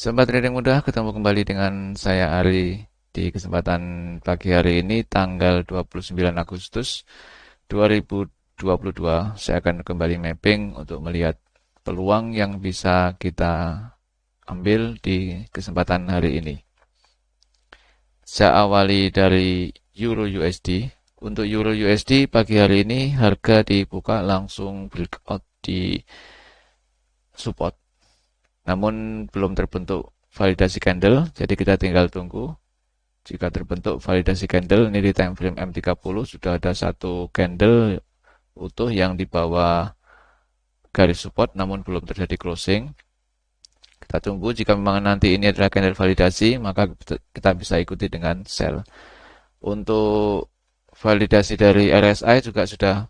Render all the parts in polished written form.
Sobat Trading Mudah, ketemu kembali dengan saya Ari. Di kesempatan pagi hari ini, tanggal 29 Agustus 2022, saya akan kembali mapping untuk melihat peluang yang bisa kita ambil di kesempatan hari ini. Saya awali dari Euro USD. Untuk Euro USD pagi hari ini harga dibuka langsung breakout di support. Namun belum terbentuk validasi candle, jadi kita tinggal tunggu. Jika terbentuk validasi candle, ini di time frame M30 sudah ada satu candle utuh yang di bawah garis support namun belum terjadi closing. Kita tunggu, jika memang nanti ini adalah candle validasi, maka kita bisa ikuti dengan sell. Untuk validasi dari RSI juga sudah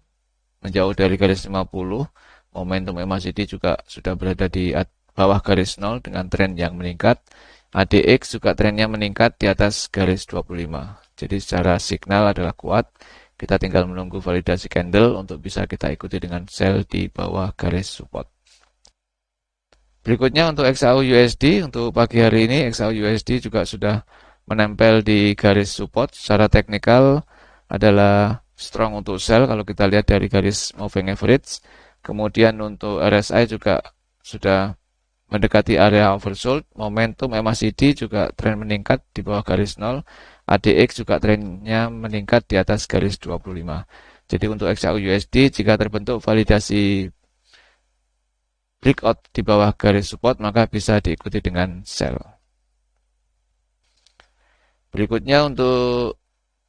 menjauh dari garis 50. Momentum MACD juga sudah berada di bawah garis 0 dengan tren yang meningkat. ADX juga trennya meningkat di atas garis 25. Jadi secara signal adalah kuat. Kita tinggal menunggu validasi candle untuk bisa kita ikuti dengan sell di bawah garis support. Berikutnya untuk XAU USD, untuk pagi hari ini XAU USD juga sudah menempel di garis support. Secara teknikal adalah strong untuk sell kalau kita lihat dari garis moving average. Kemudian untuk RSI juga sudah mendekati area oversold. Momentum MACD juga tren meningkat di bawah garis 0. ADX juga trennya meningkat di atas garis 25. Jadi untuk XAU USD jika terbentuk validasi breakout di bawah garis support maka bisa diikuti dengan sell. Berikutnya untuk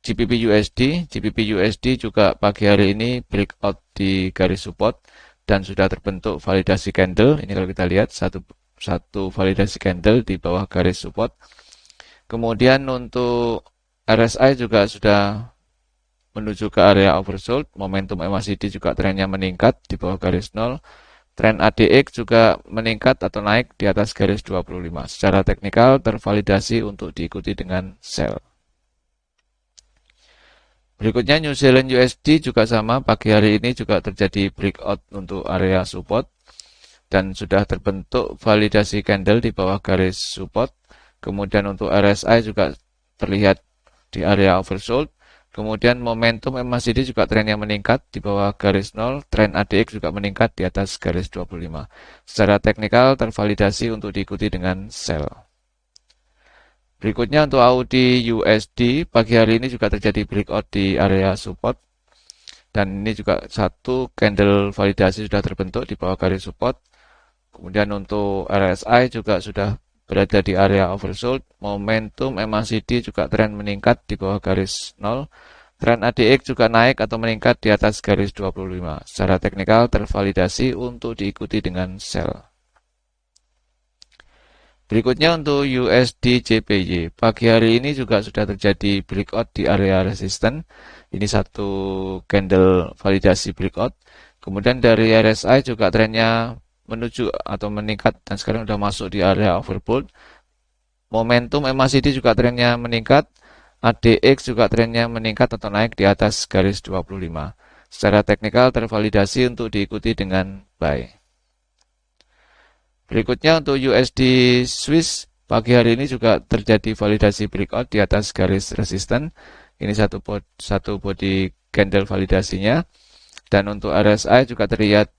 GBP USD, GBP USD juga pagi hari ini breakout di garis support dan sudah terbentuk validasi candle. Ini kalau kita lihat satu validasi candle di bawah garis support. Kemudian untuk RSI juga sudah menuju ke area oversold. Momentum MACD juga trennya meningkat di bawah garis 0. Tren ADX juga meningkat atau naik di atas garis 25. Secara teknikal tervalidasi untuk diikuti dengan sell. Berikutnya New Zealand USD juga sama, pagi hari ini juga terjadi breakout untuk area support dan sudah terbentuk validasi candle di bawah garis support. Kemudian untuk RSI juga terlihat di area oversold. Kemudian momentum MACD juga trennya meningkat di bawah garis 0, tren ADX juga meningkat di atas garis 25. Secara teknikal tervalidasi untuk diikuti dengan sell. Berikutnya untuk Audi USD, pagi hari ini juga terjadi breakout di area support. Dan ini juga satu candle validasi sudah terbentuk di bawah garis support. Kemudian untuk RSI juga sudah berada di area oversold. Momentum MACD juga tren meningkat di bawah garis 0. Tren ADX juga naik atau meningkat di atas garis 25. Secara teknikal tervalidasi untuk diikuti dengan sell. Berikutnya untuk USD JPY. Pagi hari ini juga sudah terjadi breakout di area resisten. Ini satu candle validasi breakout. Kemudian dari RSI juga trennya menuju atau meningkat dan sekarang sudah masuk di area overbought. Momentum MACD juga trennya meningkat. ADX juga trennya meningkat atau naik di atas garis 25. Secara teknikal tervalidasi untuk diikuti dengan buy. Berikutnya untuk USD Swiss, pagi hari ini juga terjadi validasi breakout di atas garis resisten. Ini satu body candle validasinya. Dan untuk RSI juga terlihat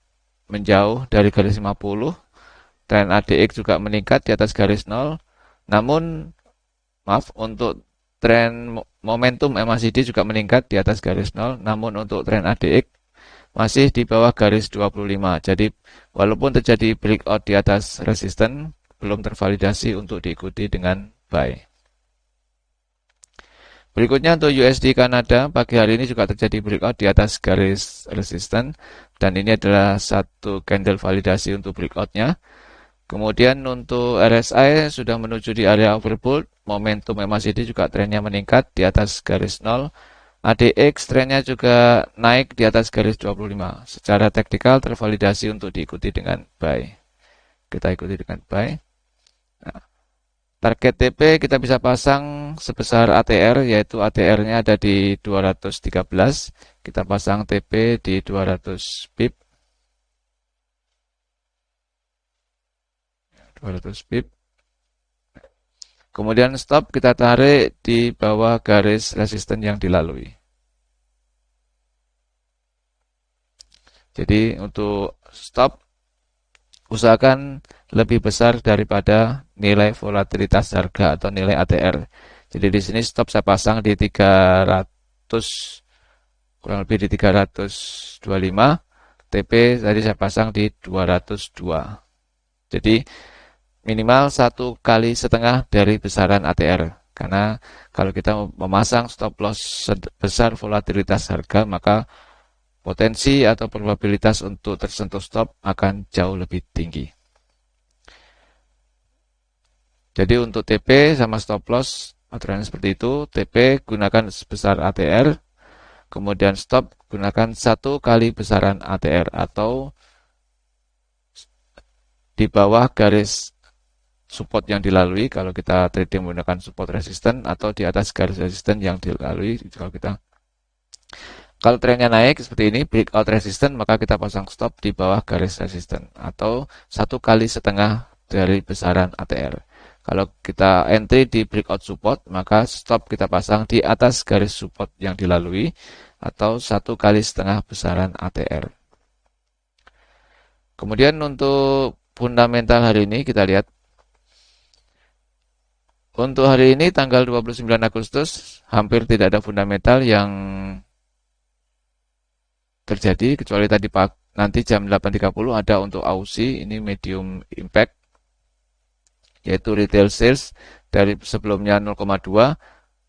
menjauh dari garis 50. Tren ADX juga meningkat di atas garis 0. Namun, maaf, untuk tren momentum MACD juga meningkat di atas garis 0. Namun untuk tren ADX masih di bawah garis 25. Jadi walaupun terjadi breakout di atas resisten, belum tervalidasi untuk diikuti dengan buy. Berikutnya untuk USD Kanada, pagi hari ini juga terjadi breakout di atas garis resisten. Dan ini adalah satu candle validasi untuk breakoutnya. Kemudian untuk RSI sudah menuju di area overbought. Momentum MACD juga trennya meningkat di atas garis 0. ADX trennya juga naik di atas garis 25. Secara teknikal tervalidasi untuk diikuti dengan buy. Kita ikuti dengan buy. Nah, target TP kita bisa pasang sebesar ATR, yaitu ATR-nya ada di 213. Kita pasang TP di 200 pip. 200 pip. Kemudian stop kita tarik di bawah garis resisten yang dilalui. Jadi untuk stop usahakan lebih besar daripada nilai volatilitas harga atau nilai ATR. Jadi di sini stop saya pasang di 300, kurang lebih di 325. TP tadi saya pasang di 202. Jadi minimal 1,5 kali dari besaran ATR. Karena kalau kita memasang stop loss sebesar volatilitas harga, maka potensi atau probabilitas untuk tersentuh stop akan jauh lebih tinggi. Jadi untuk TP sama stop loss aturannya seperti itu. TP gunakan sebesar ATR, kemudian stop gunakan 1 kali besaran ATR atau di bawah garis support yang dilalui kalau kita trading menggunakan support resisten, atau di atas garis resisten yang dilalui kalau trennya naik seperti ini breakout resisten, maka kita pasang stop di bawah garis resisten atau 1,5 kali dari besaran ATR. Kalau kita entry di breakout support, maka stop kita pasang di atas garis support yang dilalui atau 1,5 kali besaran ATR. Kemudian untuk fundamental hari ini kita lihat. Untuk hari ini tanggal 29 Agustus hampir tidak ada fundamental yang terjadi kecuali tadi nanti jam 8.30 ada untuk AUSI, ini medium impact, yaitu retail sales dari sebelumnya 0,2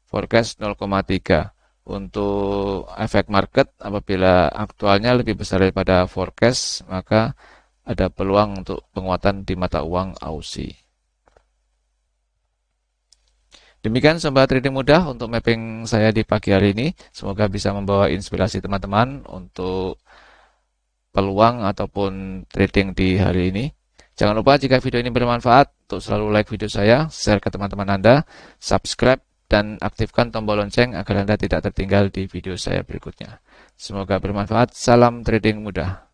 forecast 0,3. Untuk efek market apabila aktualnya lebih besar daripada forecast, maka ada peluang untuk penguatan di mata uang AUSI. Demikian Sobat Trading Mudah untuk mapping saya di pagi hari ini. Semoga bisa membawa inspirasi teman-teman untuk peluang ataupun trading di hari ini. Jangan lupa jika video ini bermanfaat, untuk selalu like video saya, share ke teman-teman Anda, subscribe, dan aktifkan tombol lonceng agar Anda tidak tertinggal di video saya berikutnya. Semoga bermanfaat. Salam trading mudah.